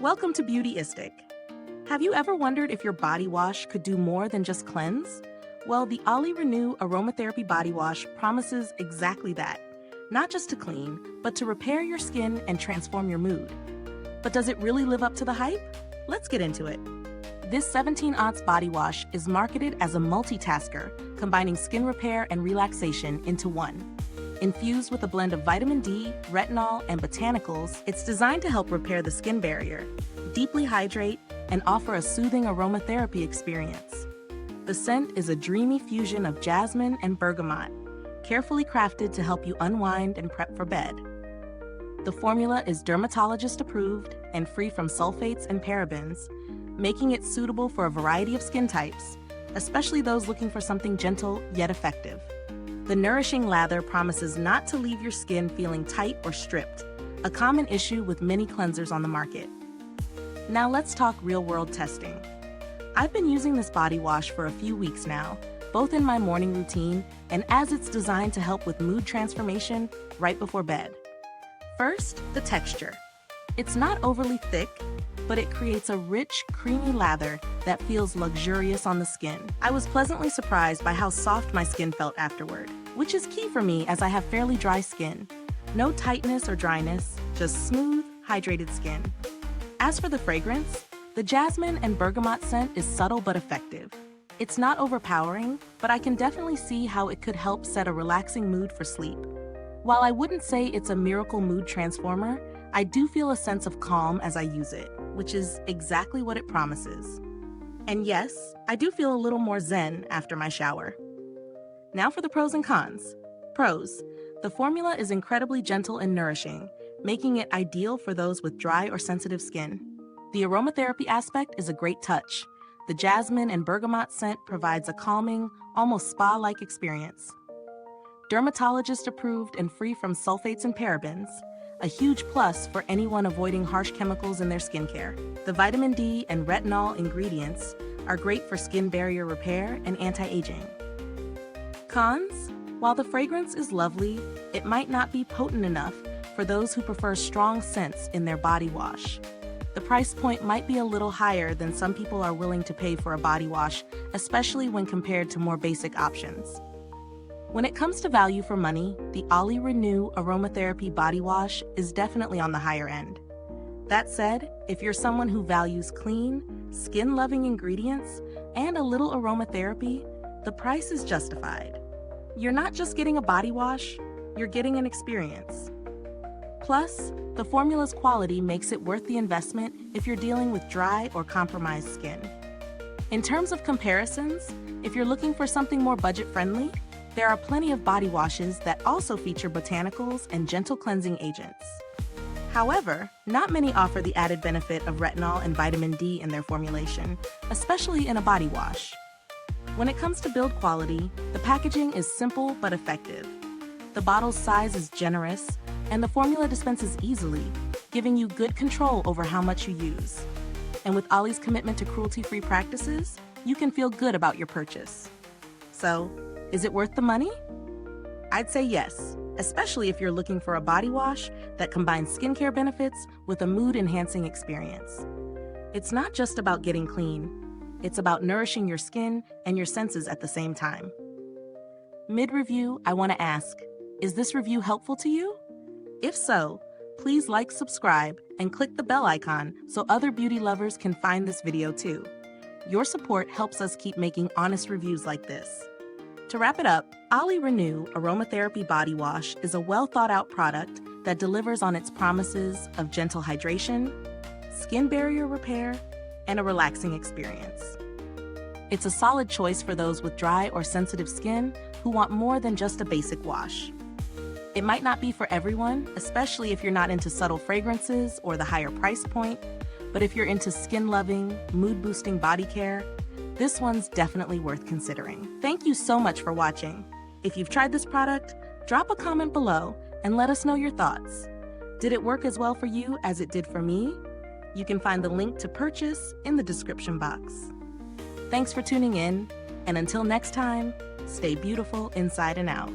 Welcome to Beautyistic. Have you ever wondered if your body wash could do more than just cleanse? Well, the OLLY RENEW Aromatherapy Body Wash promises exactly that. Not just to clean, but to repair your skin and transform your mood. But does it really live up to the hype? Let's get into it. This 17-ounce body wash is marketed as a multitasker, combining skin repair and relaxation into one. Infused with a blend of vitamin D, retinol, and botanicals, it's designed to help repair the skin barrier, deeply hydrate, and offer a soothing aromatherapy experience. The scent is a dreamy fusion of jasmine and bergamot, carefully crafted to help you unwind and prep for bed. The formula is dermatologist-approved and free from sulfates and parabens, making it suitable for a variety of skin types, especially those looking for something gentle yet effective. The nourishing lather promises not to leave your skin feeling tight or stripped, a common issue with many cleansers on the market. Now let's talk real-world testing. I've been using this body wash for a few weeks now, both in my morning routine and as it's designed to help with mood transformation right before bed. First, the texture. It's not overly thick, but it creates a rich, creamy lather that feels luxurious on the skin. I was pleasantly surprised by how soft my skin felt afterward, which is key for me as I have fairly dry skin. No tightness or dryness, just smooth, hydrated skin. As for the fragrance, the jasmine and bergamot scent is subtle but effective. It's not overpowering, but I can definitely see how it could help set a relaxing mood for sleep. While I wouldn't say it's a miracle mood transformer, I do feel a sense of calm as I use it, which is exactly what it promises. And yes, I do feel a little more zen after my shower. Now for the pros and cons. Pros: the formula is incredibly gentle and nourishing, making it ideal for those with dry or sensitive skin. The aromatherapy aspect is a great touch. The jasmine and bergamot scent provides a calming, almost spa-like experience. Dermatologist-approved and free from sulfates and parabens, a huge plus for anyone avoiding harsh chemicals in their skincare. The vitamin D and retinol ingredients are great for skin barrier repair and anti-aging. Cons: while the fragrance is lovely, it might not be potent enough for those who prefer strong scents in their body wash. The price point might be a little higher than some people are willing to pay for a body wash, especially when compared to more basic options. When it comes to value for money, the OLLY RENEW Aromatherapy Body Wash is definitely on the higher end. That said, if you're someone who values clean, skin-loving ingredients and a little aromatherapy, the price is justified. You're not just getting a body wash, you're getting an experience. Plus, the formula's quality makes it worth the investment if you're dealing with dry or compromised skin. In terms of comparisons, if you're looking for something more budget-friendly, there are plenty of body washes that also feature botanicals and gentle cleansing agents. However, not many offer the added benefit of retinol and vitamin D in their formulation, especially in a body wash. When it comes to build quality, the packaging is simple but effective. The bottle's size is generous, and the formula dispenses easily, giving you good control over how much you use. And with OLLY's commitment to cruelty-free practices, you can feel good about your purchase. So, is it worth the money? I'd say yes, especially if you're looking for a body wash that combines skincare benefits with a mood-enhancing experience. It's not just about getting clean, it's about nourishing your skin and your senses at the same time. Mid-review, I want to ask, is this review helpful to you? If so, please like, subscribe, and click the bell icon so other beauty lovers can find this video too. Your support helps us keep making honest reviews like this. To wrap it up, OLLY RENEW Aromatherapy Body Wash is a well-thought-out product that delivers on its promises of gentle hydration, skin barrier repair, and a relaxing experience. It's a solid choice for those with dry or sensitive skin who want more than just a basic wash. It might not be for everyone, especially if you're not into subtle fragrances or the higher price point, but if you're into skin-loving, mood-boosting body care, this one's definitely worth considering. Thank you so much for watching. If you've tried this product, drop a comment below and let us know your thoughts. Did it work as well for you as it did for me? You can find the link to purchase in the description box. Thanks for tuning in, and until next time, stay beautiful inside and out.